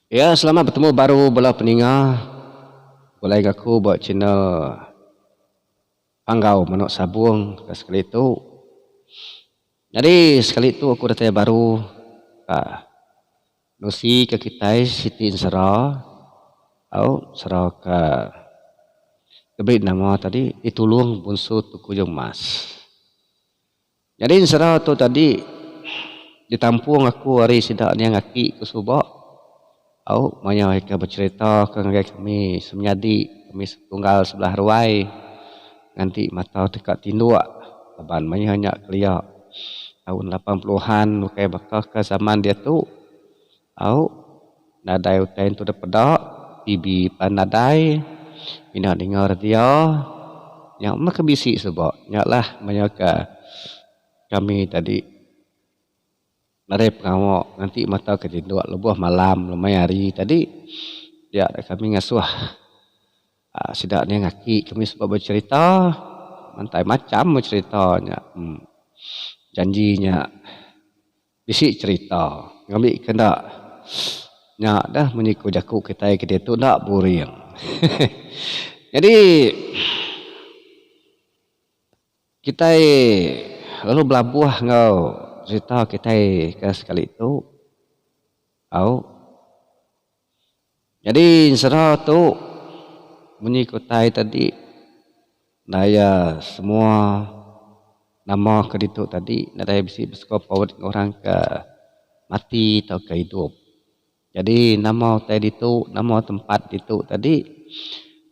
Ya, selamat bertemu baru belah peningah. Boleh aku buat channel Panggau Manuk Sabung sekali itu. Jadi sekali itu aku datang baru nusi ke kita Siti Insara au Sara ke keberi nama tadi ditulung bunsu tuku jong mas. Jadi Insara tu tadi ditampung aku hari sidak ni ngaki ke subak au maya mereka bercerita ke kami semyadi kami tunggal sebelah ruai nanti mata dekat tinduk leban maya hanya kelia tahun 80-an pakai bakal ke zaman dia tu au nadai utain tu dapat bibi panadai ina dengar dia yang mak bisi sebab nyaklah menyaka kami tadi narep ngawak nanti mata ke tinduk lebuh malam lemai hari tadi dia kami ngasuh sidak ni ngaki kami sebab bercerita mantai macam ceritanya janjinya bisi cerita ngambil kena nyak dah menyiku jaku kita ke dia tu nak buring jadi kita lalu belabuh ngau cerita kita ke sekali itu au jadi serah tu menyikutai tadi daya semua nama ke itu tadi daya bisi berskop orang ke mati atau ke hidup. Jadi nama tadi itu nama tempat itu tadi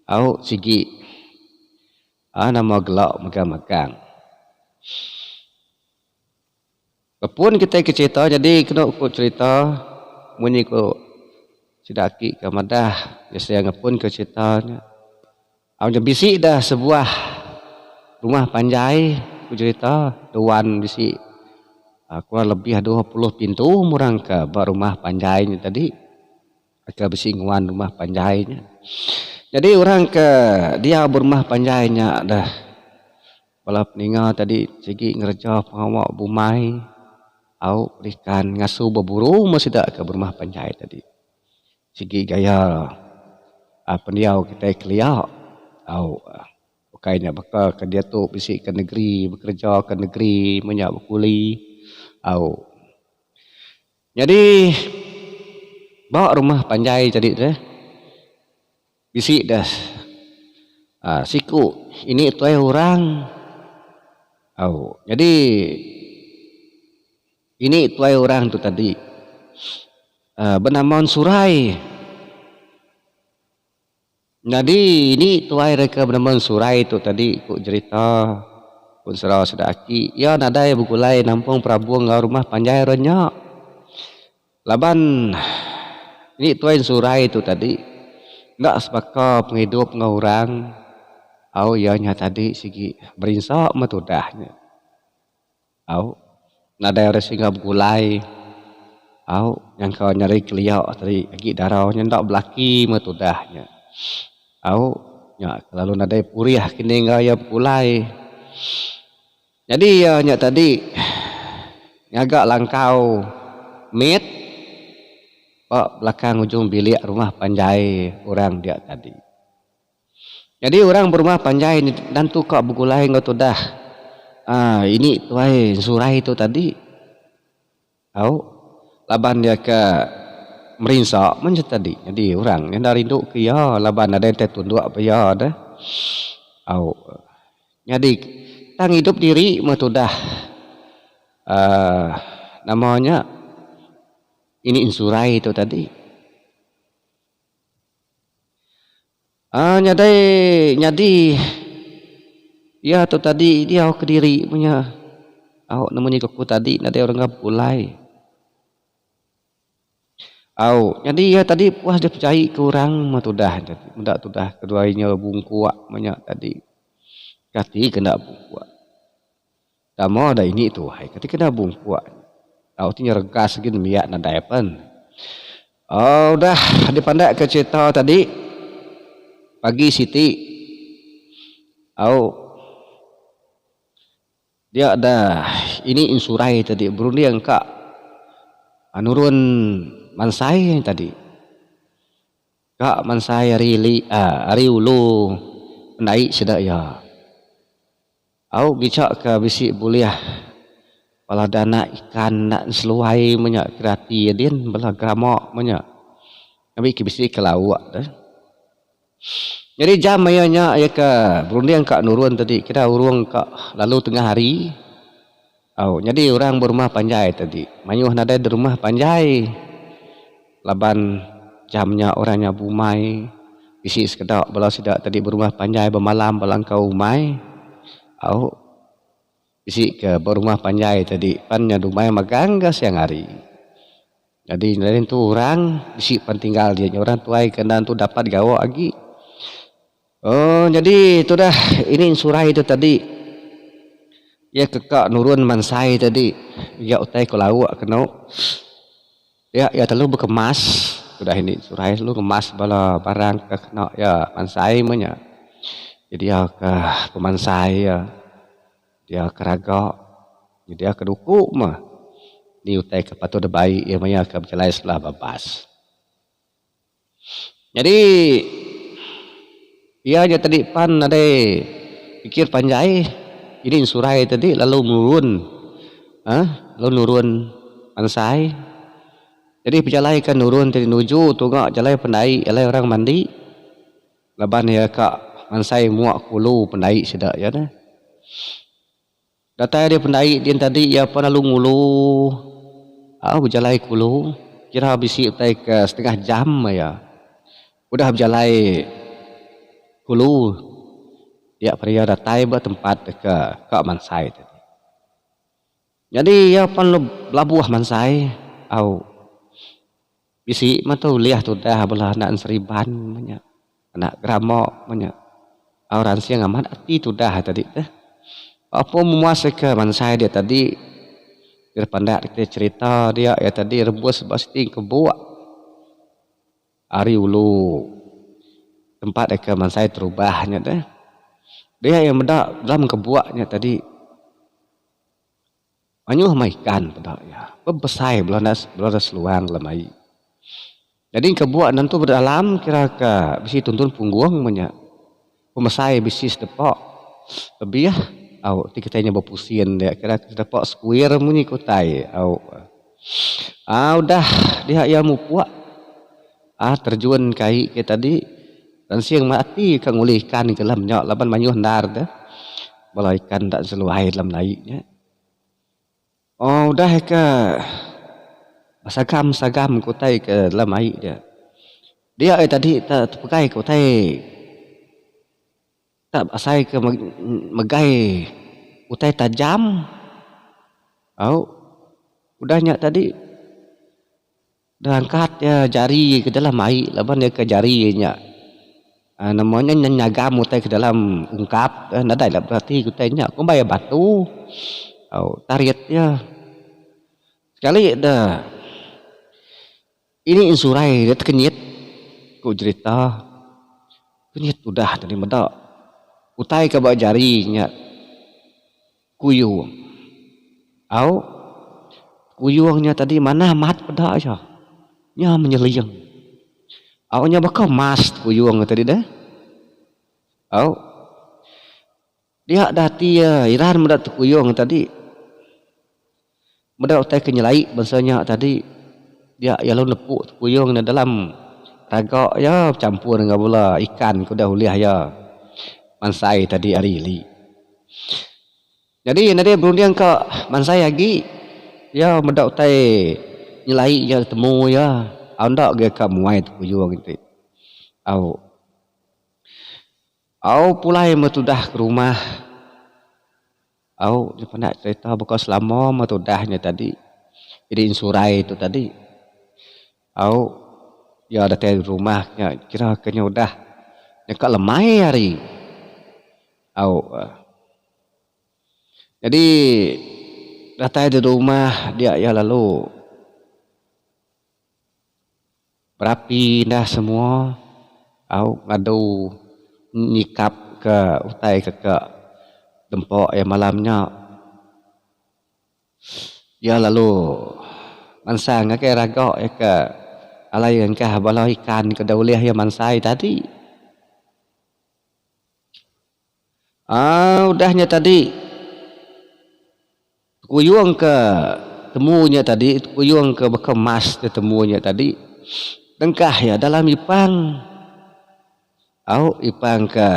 au sigi nama gelak megang-megang. Walaupun kita ke cerita jadi kena aku cerita munyi ko sidaki ke madah biasa ngapun ke ceritanya. Au bisi dah sebuah rumah panjai ku cerita tuan bisi kurang lebih 20 pintu murang ke rumah panjainya tadi ke besi nguan rumah panjainya. Jadi orang ke dia berumah panjainya dah bala peninga tadi segi ngerja pengawak bumai au ikan ngasu berburu masih tak ke berumah panjai tadi segi gaya pendiau kita kelia au kayaknya bakal ke dia tu bisi ke negeri bekerja ke negeri menyak berkuli au jadi bawa rumah panjai tadi tu bisi dah siku ini tuai orang au jadi ini tuai orang tu tadi bernama Surai. Jadi ini tuai mereka bernama Surai tu tadi ku cerita pun serau sedaki ya nadai bukulai nampung Prabu ngau rumah panjai renyak laban ini tuai Surai tu tadi ndak sepaka penghidup ngau orang au ianya tadi sigi berinsak metudahnya au nadai orang singa bukulai au yang kau nyari keliau tadi lagi darahnya ndak belaki metudahnya au nya lalu nadai puriah kini ngaya bukulai. Jadi ya nya tadi ngagak langkau mit belakang ujung bilik rumah panjai orang dia tadi. Jadi orang berumah panjai dan tu kak bukulai ngau tu dah. Ini tuai Surai itu tadi. Au laban dia ke merinsak macam tadi. Jadi orang yang dari induk ke ya laban ada yang tunduk apa ya dah. Au jadi tang hidup diri matudah namanya ini Insurai itu tadi nyadi ya tu tadi dia ke diri punya namanya aku tadi ada orang ngap pulai jadi ya tadi puas dia percaya ke orang matudah jadi mudah tudah keduanya bungkuak banyak tadi kati kena bungkuak Damo ada ini tu, hai ketika dah bungkuak, au tinya regas gini miak nadai pen. Dah dipandai ke cerita tadi pagi Siti, dia ada ini Insurai tadi berunding kak, nurun mansai tadi, Kak mansai ari ulu naik sedak ya. Au bicak ke bisi buliah pala dana ikan nak seluai menyak kerati din bala gramok menyak. Kami bisi ke lawak dah. Jadi jam ayahnya ya ke berunding kak nurun tadi kita urung kak lalu tengah hari. Jadi orang berumah panjai tadi. Mayuh nada di rumah panjai. Laban jamnya orangnya bumai. Bisi sekedak bala sidak tadi berumah panjai bermalam balangkau umai. Bisi ke berumah panjai tadi. Pannya dumai magangga siang hari. Jadi dari tu orang bisi pan tinggal dia. Orang tuai kena tu dapat gawa lagi. Jadi itu dah ini surai itu tadi. Ya kekak nurun mansai tadi. Ya utai ke lawak kena. Ya terlalu berkemas. Sudah ini surai lu kemas bala barang ke kena ya mansai menya. Jadi ya ke pemansai ya. Dia keragak. Jadi dia kedukuk mah. Ni utai ke patu de baik ya maya ke berjalai sebelah babas. Jadi ia aja tadi pan ada pikir panjai ini surai tadi lalu nurun mansai. Jadi berjalai kan nurun tadi nuju tunggak jalai pendai alai orang mandi. Laban ya kak mansai muak kulu pendai sedak ya dah. Data dia pendai dia tadi ya pun lalu ngulu. Berjalai kulu kira bisi utai ke setengah jam ya. Udah berjalai kulu dia pria datai tempat ke kak mansai tadi. Jadi ya pun labuah mansai bisi matu liah tu dah belah anak seriban banyak anak gramok banyak orang siang amat ati tu dah tadi teh apa memuasai ke mansai dia tadi dia pandak kita cerita dia ya tadi rebus pasti kebuak hari ulu tempat ke mansai terubahnya deh dia yang mendak dalam kebuaknya tadi anyuh maikan pada ya besai belanda seluang lemai. Jadi kebuat nanti berdalam kira ke bisi tuntun punggung banyak pemasai bisi sedepok lebih ya tiketnya berpusing dia kira sedepok square munyi kutai udah dia yang mupuak terjun kai ke tadi dan siang mati kang ulihkan ke dalam nyok laban manyuh ndar dah bala ikan tak seluai dalam naiknya udah ke sagam kutai ke dalam air dia tadi tak pakai kutai tak asai ke megai kutai tajam udahnya tadi dah angkat ya jari ke dalam air laban dia ke jarinya namanya nyagam kutai ke dalam ungkap nadai lah berarti kutainya kau bayar batu tariatnya sekali dah ini insurai dia kenyit ku cerita kenyit udah tadi medak utai ke bawah jarinya kuyung kuyungnya tadi mana mat pedak aja nya menyeliang nya bakal mas kuyung tadi dah dia dati ya iran medak kuyung tadi medak utai kenyelai bahasanya tadi dia ya lalu nepuk kuyung dalam ragak ya campur dengan bola ikan kuda uliah ya mansai tadi arili. Jadi nanti berunding ke mansai lagi ya medak utai nyelai ya temu ya anda ge ke muai tu kuyung gitu. Pulai metudah ke rumah. Dia pernah cerita bukan selama metudahnya tadi. Jadi insurai itu tadi. Ya ada di rumahnya kira kenya udah nyekak lemai hari jadi datang di rumah dia ya lalu berapi dah semua ngadu nyikap ke utai ke dempok ya malamnya ya lalu mansang ke ragak ya ke alai engkah bala ikan ke daulih ya mansai tadi. Udahnya tadi kuyung ke temunya tadi, kuyung ke bekemas temunya tadi. Dengkah ya dalam ipang. Ipang ke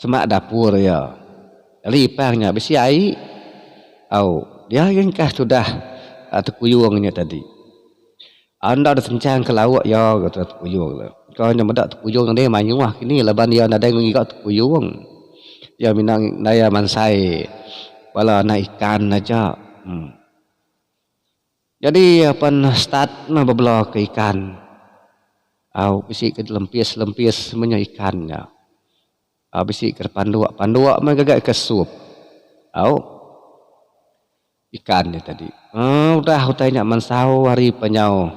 semak dapur ya. Jadi ipangnya besi ai. Dia engkah sudah kuyungnya tadi. Anda ada sencang ke laut ya kata kuyung. Kalau nyemedak kuyung dia manyuah kini leban dia ada yang ngikat kuyung. Ya minang daya mansai wala na ikan aja. Jadi apa start na babla ke ikan. Bisi ke lempis semuanya ikannya. Bisi ke panduak mah gagak ke sup. Ikannya tadi. Udah utainya mansau hari penyau.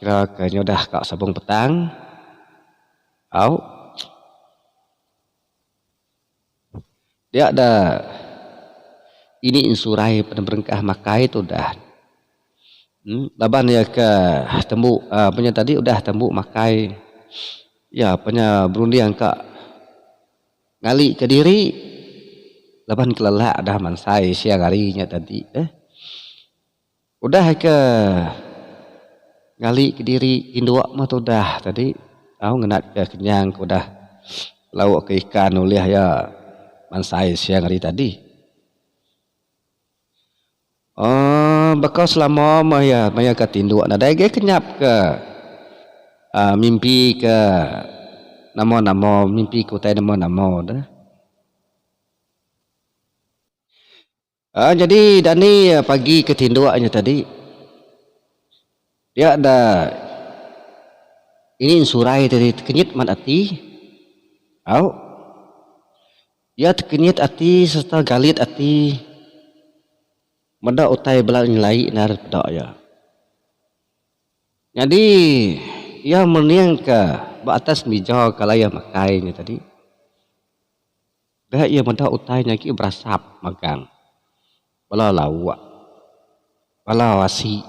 Kira kayaknya udah kak sabung petang. Dia ada ini insurai pada berengkah makai itu udah laban ya ke tembuk punya tadi udah tembuk makai ya punya berunding kak ngali ke diri laban kelelak dah mansai siang harinya tadi udah ke ngali ke diri induk mah tuh dah tadi ngenat ke kenyang udah lauk ke ikan oleh ya mansai siang hari tadi. Bakal selama maya katinduk ada ge kenyap ke mimpi ke namo mimpi ku tai namo dah. Jadi Dani pagi ketinduknya tadi dia ada ini insurai tadi kenyit mat ati ya kenyit ati serta galit ati menda utai belal nilai nar pedak ya. Jadi ya meniang ke atas meja kalaya makainya tadi. Dah ia menda utainya ki berasap magang. Bala lawak. Bala wasi.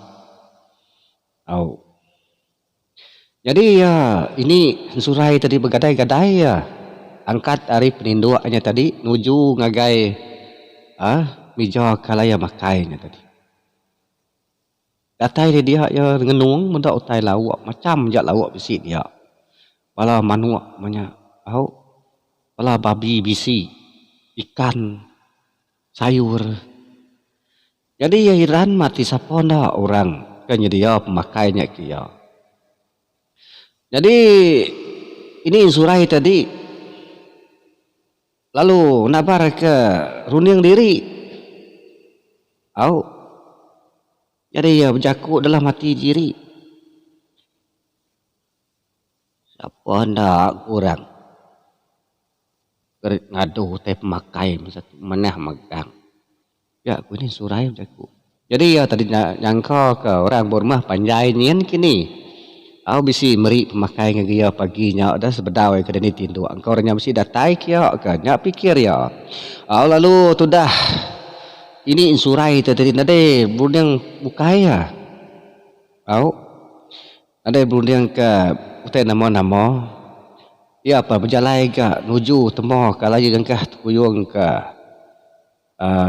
Jadi ya ini surai tadi bergadai-gadai ya. Angkat dari peninduknya tadi nuju ngagai meja kalaya makainya tadi. Datai dia ya ngenung mendak utai lawak macam jak lawak bisi dia. Bala manuak banyak. Bala babi bisi, ikan, sayur. Jadi ya iran mati siapa ndak orang kan dia pemakainya kia. Jadi ini insurai tadi lalu nabar ke runing diri. Jadi ya berjaku dalam hati diri. Siapa ndak kurang ngaduh teh pemakai menah megang. Ya aku ini surai berjaku. Jadi ya tadi nyangka ke orang Burma panjai nian kini. Bisi meri pemakai ngagia paginya ada sebedau ke deni tindu. Engkau orangnya mesti datai kia ke nyak pikir ya. Lalu tu dah ini insurai tadi nade berundang bukaya. Nade berundang ke utai nama. Ya apa berjalai ke nuju temo kalai gengkah tukuyung ke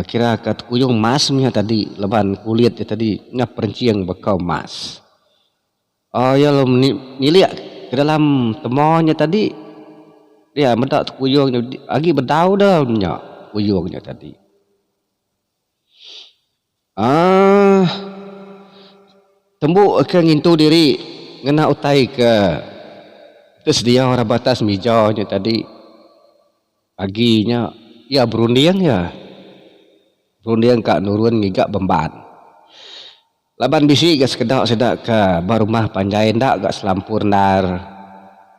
kira ke tukuyung masnya tadi leban kulit tadi ngap perenciang bekau mas. Ya lo niliak ke dalam temonya tadi dia mendak tukuyungnya lagi berdau dah minyak kuyungnya tadi. Tembuk ke ngintu diri ngena utai ke terus dia orang batas mijaunya tadi paginya ya berunding kak nurun ngigak bemban laban bisi gak sekedak sedak ke barumah panjai ndak gak selampur nar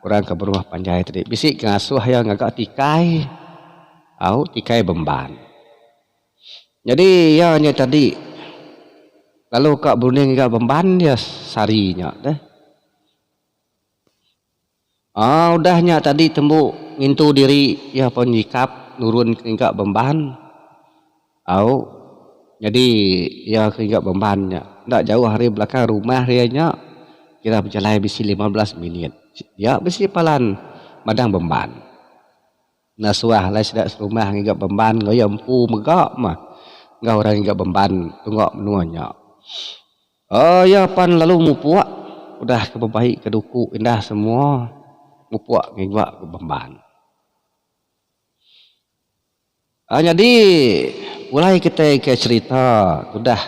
orang ke barumah panjai tadi bisi ngasuh yang agak tikai tikai bemban jadi ya nya tadi lalu kak berunding gak bemban ya sarinya deh. Udahnya tadi tembuk ngintu diri ya penyikap nurun keringat bemban. Jadi ya keringat bembannya. Ndak jauh hari belakang rumah dia nya. kira berjalan bisi 15 minit. Ya bisi palan madang Bemban. Nasuah lah sedak serumah ngigap Bemban ngaya empu megak mah. Ngau orang ngigap Bemban tunggak menuanya. Oh ya pan lalu mupuak udah kebaik keduku indah semua mupuak ngigap ke Bemban. Jadi mulai kita ke cerita sudah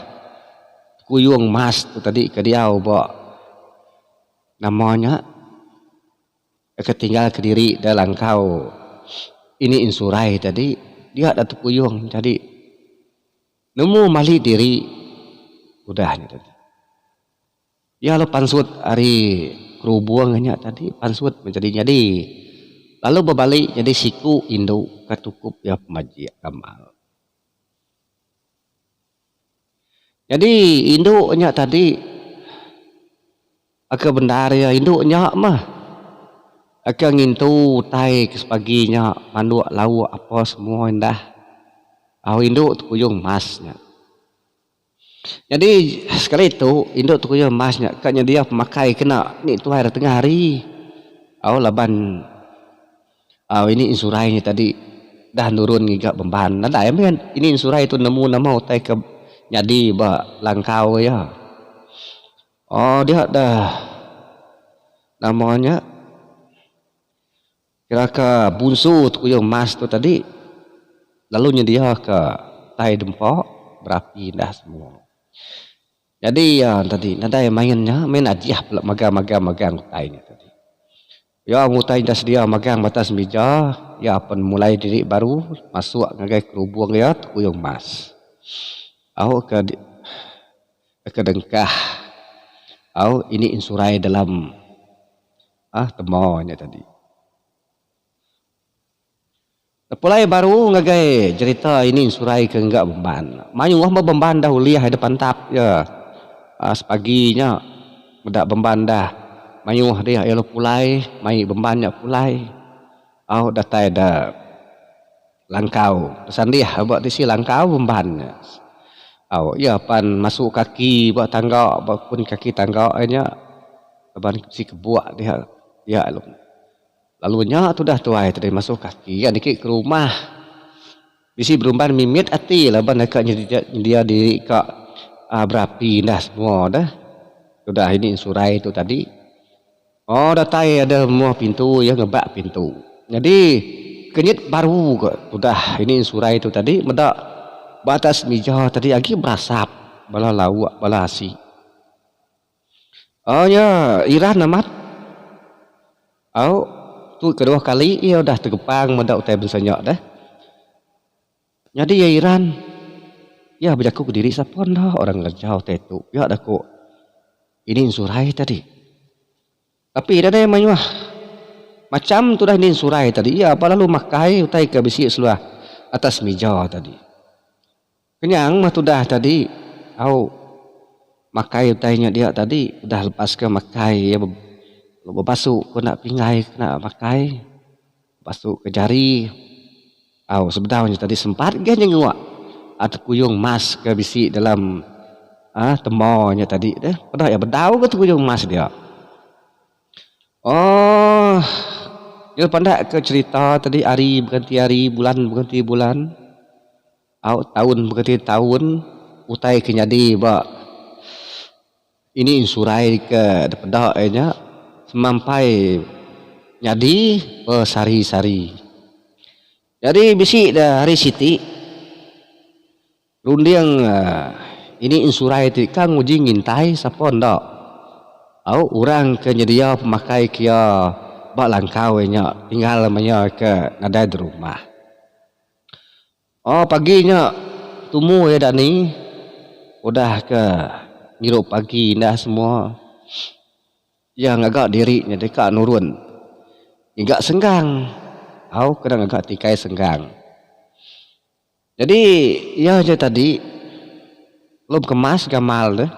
kuyung mas tu tadi ke dia bawa namanya ketinggal ke diri dalam kau ini insurai tadi dia ada tu kuyung jadi nemu mali diri udahnya tadi ya lo pansut hari kerubuannya tadi pansut menjadi jadi lalu berbalik jadi siku Indo katukup ya pemaji kamal. Jadi induknya tadi agak benar ya induknya mah agak ngintu tai ke sepaginya manduk lau apa semua indah. Induk tu kuyung masnya. Jadi sekali itu induk tu kuyung masnya kayaknya dia pemakai kena ni tu air tengah hari. Laban ini insurainya tadi dah nurun ngigap Bemban. Nada ya men ini insurai itu nemu nama utai ke jadi ba langkau ya. Dia dah namanya kira ke bunsu tu kuyung mas tu tadi lalu dia ke tai dempok berapi dah semua. Jadi ya tadi nada yang mainnya main adiah pula magang tainya tadi. Ya mutai dah sedia magang batas meja ya pen mulai diri baru masuk ngagai kerubung ya kuyung mas. Ke dengkah ini insurai dalam temonya tadi. Pulai baru ngagai cerita ini insurai ke enggak Bemban. Mayu mah Bemban dah uliah depan tap ya. Sepaginya bedak Bemban dah mayuh dia elo pulai mai Bembannya pulai datai dah langkau sandih buat disi langkau Bembannya ya pan masuk kaki buat tangga pun kaki tangga nya ban si kebuak dia ya lalunya tu dah tuai tadi masuk kaki ya dikit ke rumah bisi berumban mimit ati lah ban akaknya dia di kak berapi dah semua dah sudah ini insurai itu tadi. Datai ada semua pintu ya ngebak pintu. Jadi kenyit baru kok. Sudah ini surai itu tadi medak batas meja tadi lagi berasap bala lawak bala asi. Ya Iran amat. Tu kedua kali ia udah tergepang medak utai bensanyak dah. Jadi ya Iran ya berjaku ke diri siapa dah orang ngejauh tetu. Ya dah kok. Ini surai tadi. Tapi ada yang manyuah macam tu dah ni surai tadi ya apa lalu makai utai ke besi seluar atas meja tadi kenyang mah tu dah tadi makai utainya dia tadi udah lepas ke makai ya berbasuh kau nak pingai nak makai basuh ke jari sebenarnya tadi sempat ganya nguak atau kuyung mas ke besi dalam temonya tadi deh pada ya berdau ke tu kuyung mas dia. Dia pandai ke cerita tadi hari berganti hari, bulan berganti bulan, tahun berganti tahun, utai kenyadi ba ini insurai ke depedak nya semampai nyadi sari-sari. Jadi bisi dah hari siti rundiang ini insurai ti kang uji ngintai sapon dak. Orang ke nyedia pemakai kia bak langkau nya tinggal namanya ke nada di rumah. Paginya tumu ya dani udah ke ngirup pagi dah semua. Yang agak dirinya dekat nurun. Agak senggang. Kadang agak tikai senggang. Jadi ya je tadi belum kemas gamal deh.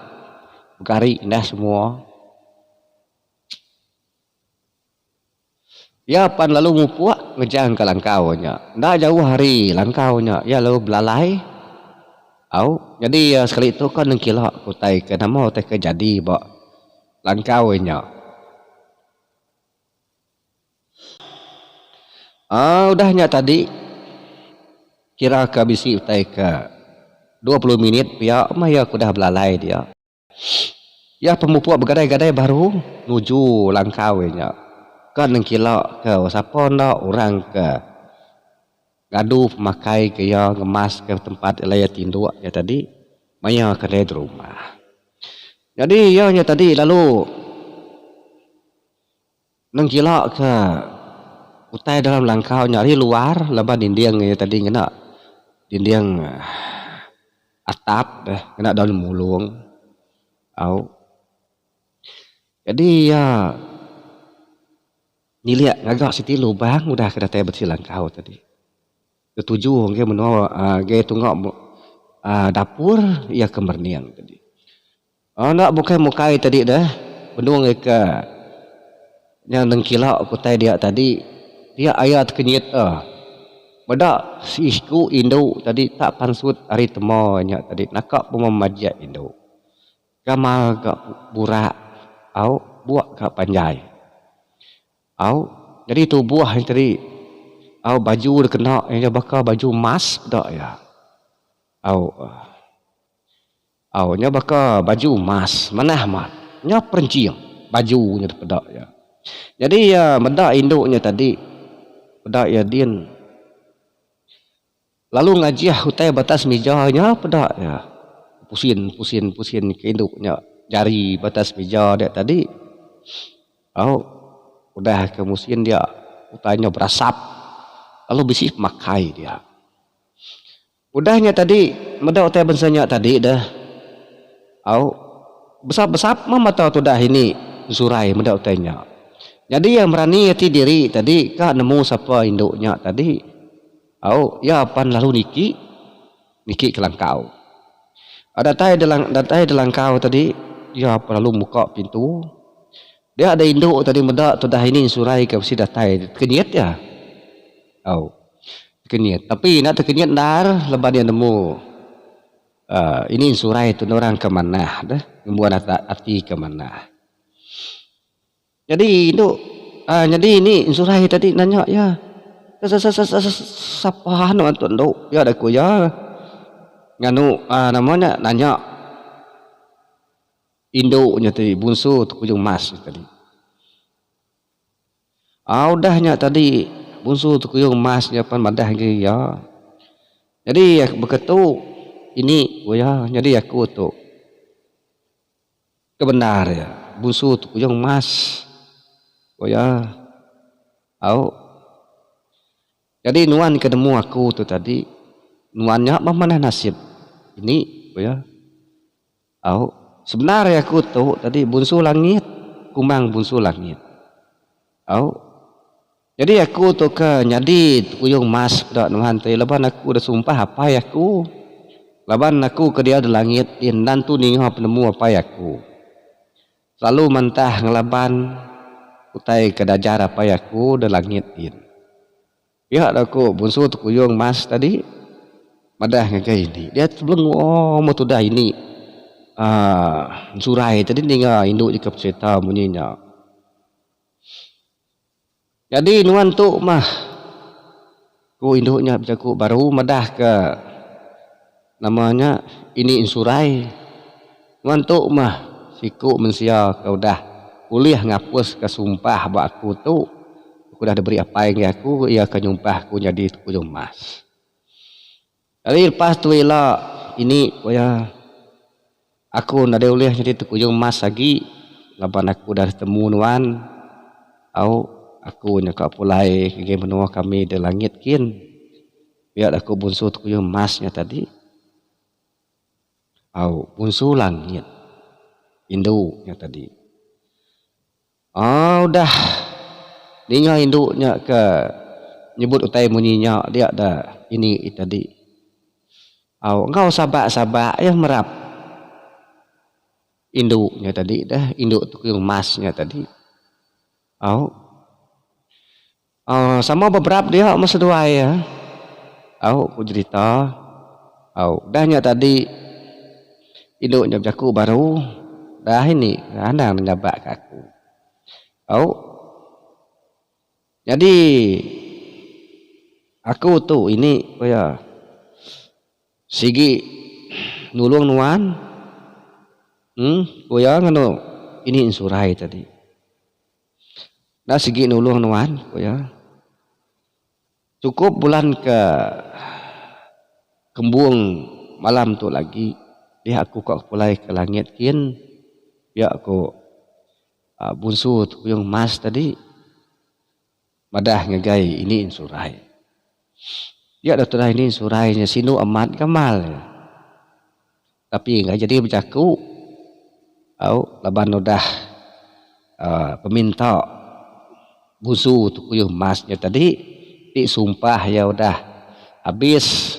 Bukari indah semua. Ya pan lalu mupuak ngejang ke langkaunya. Ndak jauh hari langkaunya. Ya lalu belalai. Jadi sekali itu kan nengkilak kutai ke nama utai ke jadi bak langkaunya. Udahnya tadi kira ke bisi utai ke 20 menit ya mah ya kudah belalai dia. Ya pemupuk bergadai-gadai baru nuju langkaunya. Kan nengkila ke wasapon dah orang ke ngadu pemakai ke ya ngemas ke tempat elaya tinduk ya tadi maya kedai di rumah. Jadi ya tadi lalu nengkila ke utai dalam langkau nyari luar lepas dinding ya tadi kena dinding atap kena daun mulung. Jadi ya niliak ngagak siti lubang udah kena teh bersih langkau tadi. Ketujuh ke menua ge tunggak dapur ya kemerniang tadi. Nak bukan mukai tadi dah. Benung ke yang nengkila kutai dia tadi dia ayat kenyit Beda si isku Indo tadi tak pansut hari temonya tadi nakak pemamajak Indo. Gamal gak burak buah gak panjai. Jadi tu buah yang tadi baju dia kena yang bakal baju emas dak ya. Nya bakal baju emas manah mah. Nya perenciang bajunya pedak ya. Jadi ya medak induknya tadi pedak ya din. Lalu ngajiah hutai batas mejanya pedak ya. Pusin ke induknya jari batas meja dia tadi. Udah ke musin dia utanya berasap. Lalu bisi makai dia. Udahnya tadi medak utai bensanya tadi dah. Besap-besap mama tahu tu dah ini zurai medak utainya. Jadi yang berani hati diri tadi kak nemu siapa induknya tadi. Ya pan lalu niki ke langkau. Datai delangkau tadi dia lalu buka pintu. Dia ada induk tadi medak tu dah ini surai ke si datai kenyit ya. Kenyit. Tapi nak terkenyit dar lepas dia nemu ini surai tu orang ke mana dah membuat hati ke mana. Jadi induk jadi ini surai tadi nanya ya. Siapa anu antu nduk ya ada ku ya nganu namanya nanya induknya tadi bunsu tu kujung mas tadi. Udahnya tadi bunsu tu kujung masnya pan madah ge ya. Jadi ya begitu ini ya jadi aku tu kebenar ya bunsu tu kujung mas ya. Jadi nuan ketemu aku tu tadi nuannya mana nasib ini ya. Sebenarnya aku tu tadi bunsu langit kumang bunsu langit. Jadi aku tu ke nyadi kuyung mas dak nuan teh leban aku dah sumpah apa aku. Leban aku ke dia di langit dan tu ningah penemu apa aku. Selalu mentah ngelaban utai kedajar apa aku di langit in. Ya aku bunsu tu kuyung mas tadi madah ngagai ini dia sebelum mau tu dah ini surai tadi tinggal induk di cerita bunyinya. Jadi nuan tu mah ku induknya berjaku baru madah ke namanya ini insurai nuan tu mah siku mensia kau dah kuliah ngapus ke sumpah buat aku tu aku dah diberi apa yang aku ia akan nyumpah aku jadi kujung mas. Jadi lepas tu ialah ini ya aku nak ada uliah jadi kujung mas lagi laban aku dah temu nuan aku nyakap pulai ke menua kami di langit kin biar aku bunsu kujung masnya tadi bunsu langit induknya tadi udah Ninga induknya ke nyebut utai munyinya dia ada ini tadi. Engkau sabak-sabak yang merap induknya tadi dah induk tu yang masnya tadi. Sama beberapa dia masa dua ya. Aku cerita. Dahnya tadi induknya berjaku baru dah ini andang nyabak ke aku. Au. Jadi aku tuh ini kaya sigi nulung nuan kaya ngano ini insurai tadi. Nah sigi nulung nuan kaya cukup bulan ke kembung malam tu lagi dia aku kok mulai ke langit kian dia aku bunsu tu yung mas tadi madah ngegai ini insurai dia dah ini insurainya sinu amat kamal tapi nggak jadi berjaku au laban udah peminta bunsu tu yung masnya tadi di sumpah ya udah habis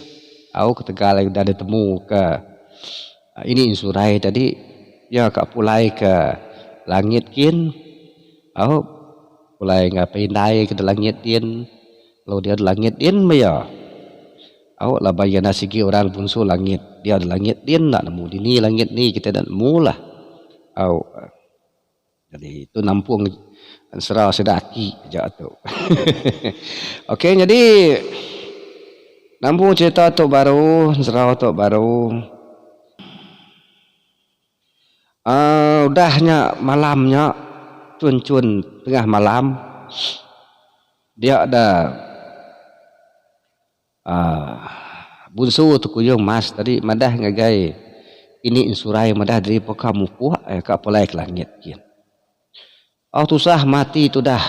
au ketegal udah ditemu ke ini insurai tadi ya kak pulai ke langit kin au pulai ngapain naik ke langit din kalau dia langit din ya au lah bayana sigi orang bunsu langit dia langit din nak nemu di ni langit ni kita dak nemu lah au jadi itu nampung serah sedaki aja tu. Okey jadi nampung cerita tu baru serah tu baru udahnya malamnya cun-cun tengah malam dia ada bunsu tu kuyung mas tadi madah ngagai ini insurai madah dari poka mupuh ka polai ke langit kian. Tu sah mati tu dah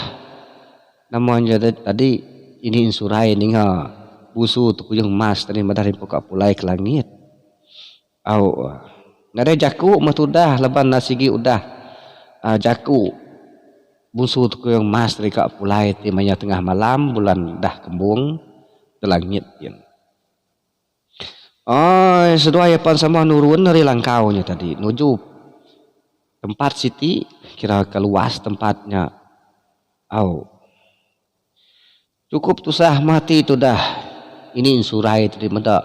namanya tadi ini insurai ninga bunsu tu kuyung mas tadi madah dari poka polai ke langit. Nada jaku matudah leban nasigi udah jaku bunsu tu kuyung mas dari kak pulai timanya tengah malam bulan dah kembung ke langit yen. Sedua yapan sama nurun dari langkaunya tadi nuju tempat siti kira keluas tempatnya. Cukup tu sah mati tu dah ini insurai tadi mendak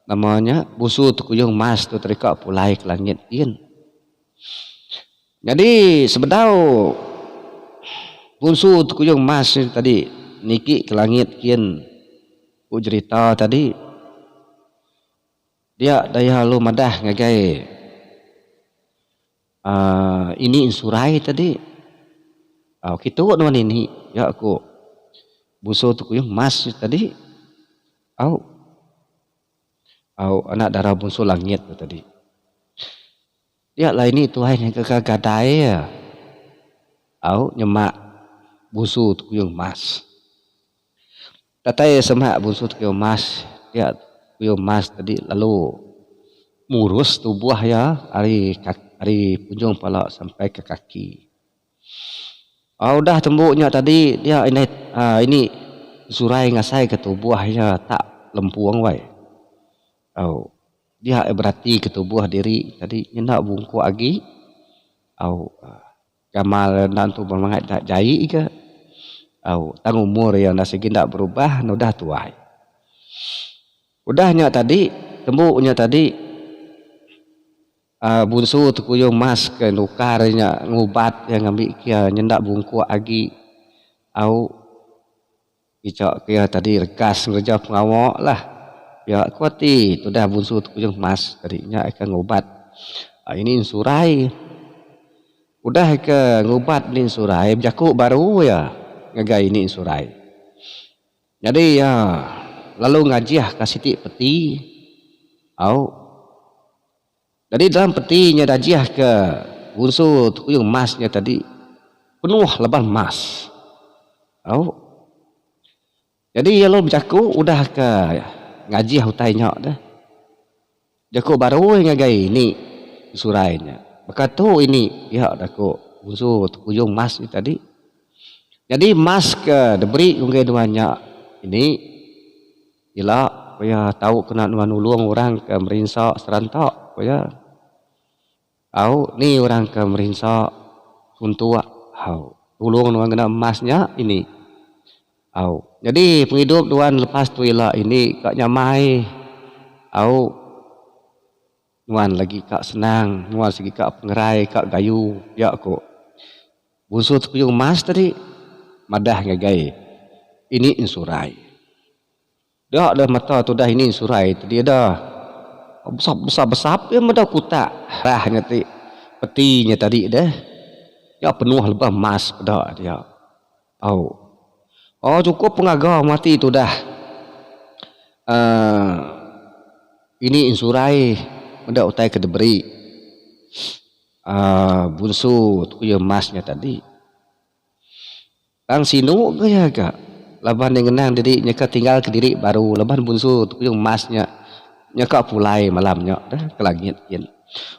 namanya busu tu kuyung mas tu terika pulai ke langit yen. Jadi sebedau bunsu tu kuyung mas tadi niki ke langit yen cerita tadi dia daya lu madah ngagai ini insurai tadi kita nuan ini ya aku busu tu kuyung mas tadi anak darah bunsu langit tu tadi. Dia lain itu hanya kegadai ya. Nyemak bunsu tu kuyung mas. Tatai semak bunsu tu kuyung mas. Dia kuyung mas tadi lalu murus tubuh ya hari punjung pala sampai ke kaki. Udah tembuknya tadi dia ini surai ngasai ke tubuhnya tak lempuang wai. Dia berarti ke tubuh diri tadi nyendak bungku agi gamal nantu bermangat tak jai ke tang umur yang nasigi ndak berubah udah tuai udahnya tadi tembuknya tadi bunsu tu kuyung mas ke nukarnya ngubat yang ngambil kia nyendak bungku agi icok kia tadi rekas ngerja pengawak lah ya kuati tu dah bunsu tu kuyung mas tadinya akan ngobat ini insurai udah ke ngobat ni insurai berjaku baru ya ngagai ini insurai jadi ya lalu ngajiah kasih ti peti jadi dalam petinya dajiah ke bunsu tu kuyung masnya tadi penuh leban mas jadi ya lo berjaku udah ke ngaji hutainya dah. Jaku baru ngagai ini surainya. Maka tu ini ya daku bunsu kuyung mas ni tadi. Jadi mas ke diberi ngai duanya ini ila ya tahu kena nulung orang ke merinsa serantak ya. Ni orang ke merinsa kuntua tulung nuang kena emasnya ini. Jadi penghidup tuan lepas tu ialah ini kak nyamai nuan lagi kak senang, nuan lagi kak pengerai, kak gayu, ya ko. Bunsu tukuyung mas tadi, madah ngagai. Ini insurai. Dah mata tu dah ini insurai tadi dah. Besar ya madah kutak. Rahnya tadi, petinya tadi dah. Ya penuh lebah emas dah dia. Oh cukup pengagal mati tu dah. Ini insurai madah utai ke diberi. Bunsu tukuyung emasnya tadi. Lang sinu gaya gak. Laban yang genang diri nyaka tinggal ke diri baru laban bunsu tukuyung emasnya nyaka pulai malamnya dah ke langit yen.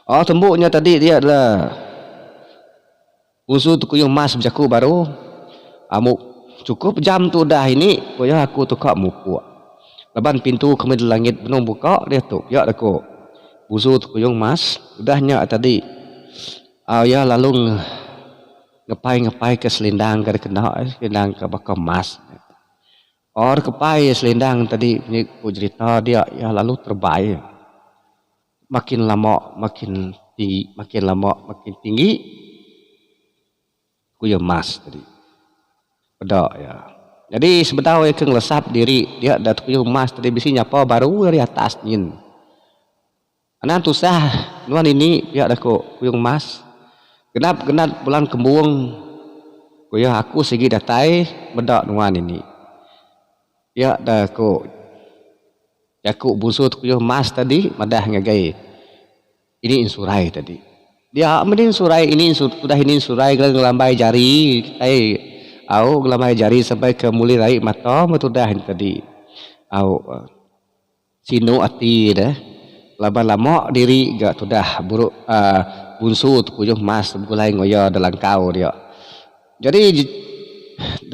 Tembuknya tadi dia adalah bunsu tukuyung emas berjaku baru cukup jam tu dah ini koya aku tu kak mupu. Laban pintu kemid langit benung buka dia tu ya aku bunsu tukuyung emas udahnya tadi. Ya lalu ngapai ke selendang ke selendang ke bakal emas. Kepai selendang tadi ni ku cerita dia ya lalu terbaik. Makin lama makin tinggi, makin lama makin tinggi. Ku ya emas tadi. Pedak ya. Jadi sebentar ke ngelesap diri dia dah ku emas tadi bisi nyapa baru dari atas nyin. Anan tu sah nuan ini dia dah ku emas. Genap bulan kembung. Ku ya aku segi datai bedak nuan ini. Ya dah ku bunsu tukuyung emas tadi madah ngagai. Ini insurai tadi. Dia mending surai ini sudah ini insurai gelambai jari gelambai jari sampai ke muli rai mata dah tadi. Sinu ati dah. Laban lama diri gak sudah buruk bunsu tukuyung emas gulai ngoyo dalam kau dia. Jadi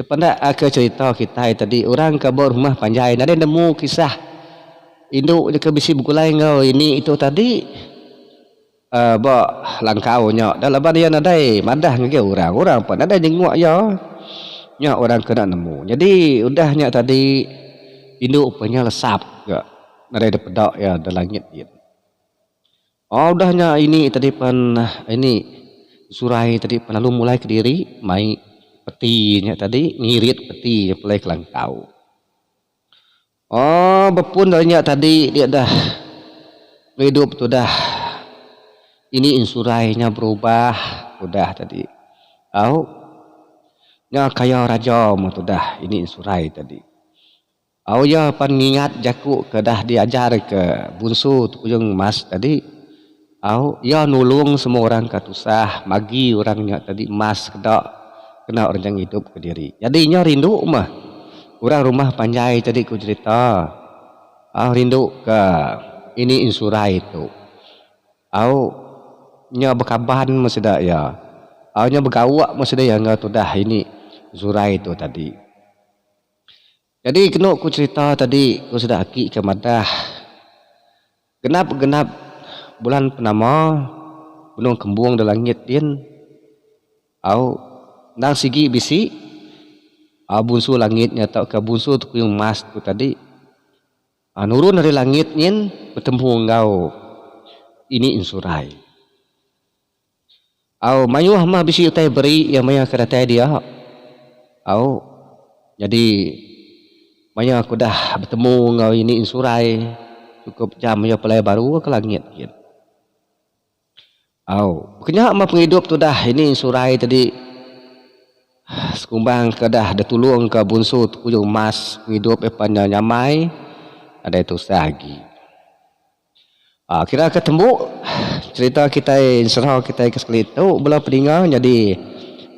depan ke cerita kita tadi orang kabur rumah panjai ada nemu kisah induk dia ke bisi begulai ngau ini itu tadi langkau nya dalam dia nadai madah ngege orang pun ada jenguk ya nya orang kena nemu jadi udahnya tadi induk punya lesap gak nadai pedak ya dalam langit dia. Udahnya ini tadi ini surai tadi lalu mulai ke diri mai petinya tadi ngirit peti pelai kelangkau. Bepun darinya tadi dia dah hidup tu dah. Ini insurainya berubah udah tadi. Nya kaya raja tu dah ini insurai tadi. Ya pan ngingat jaku ke dah diajar ke bunsu tukuyung emas tadi. Ya nulung semua orang katusah magi orangnya tadi emas kedak kena orang yang hidup ke diri. Jadinya rindu mah. Orang rumah panjai tadi ku cerita. Rindu ke ini insurai itu. Nya bekaban masih dah ya. Nya begawak masih dah ya enggak tu dah ini insurai itu tadi. Jadi kena ku cerita tadi ku sudah aki ke madah. Genap bulan penama gunung kembung dalam langit din. Nang sigi bisi bunsu langitnya atau ke bunsu tukuyung emas tu tadi nurun dari langit nyin bertemu engkau ini insurai mayuh mah bisi utai beri yang maya keratai dia jadi maya aku dah bertemu engkau ini insurai cukup jam maya pelai baru ke langit gitu. Kenyak mah penghidup tu dah ini insurai tadi sekumbang kedah ada tulung ke bunsu tukuyung emas hidup epanya nyamai ada itu lagi. Kira ketemu cerita kita insyaallah kita ke sekali itu belum peninggal jadi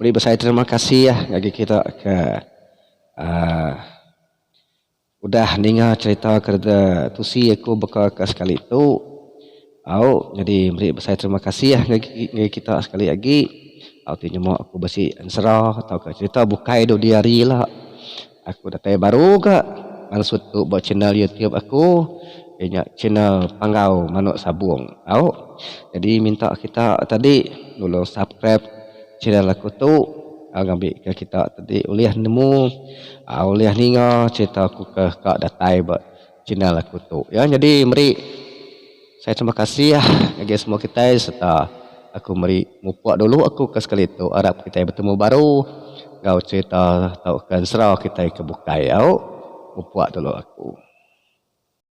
beri besar terima kasih ya bagi kita ke udah ningal cerita kerja tusi aku bakal ke sekali itu jadi beri besar terima kasih ya bagi kita sekali lagi. Artinya mau aku besi serah atau ke cerita bukai do diari lah. Aku datai baru ke maksud tu buat channel YouTube aku channel Panggau Manuk Sabung. Jadi minta kita tadi dulu subscribe channel aku tu ngambil ke kita tadi uliah nemu uliah ninga cerita aku ke kak datai buat channel aku tu. Ya jadi meri Saya terima kasih ya bagi semua kita serta aku mari mupuak dulu aku ke sekali itu harap kita bertemu baru. Kau cerita tahu kan serau kita ke bukai au mupuak dulu aku.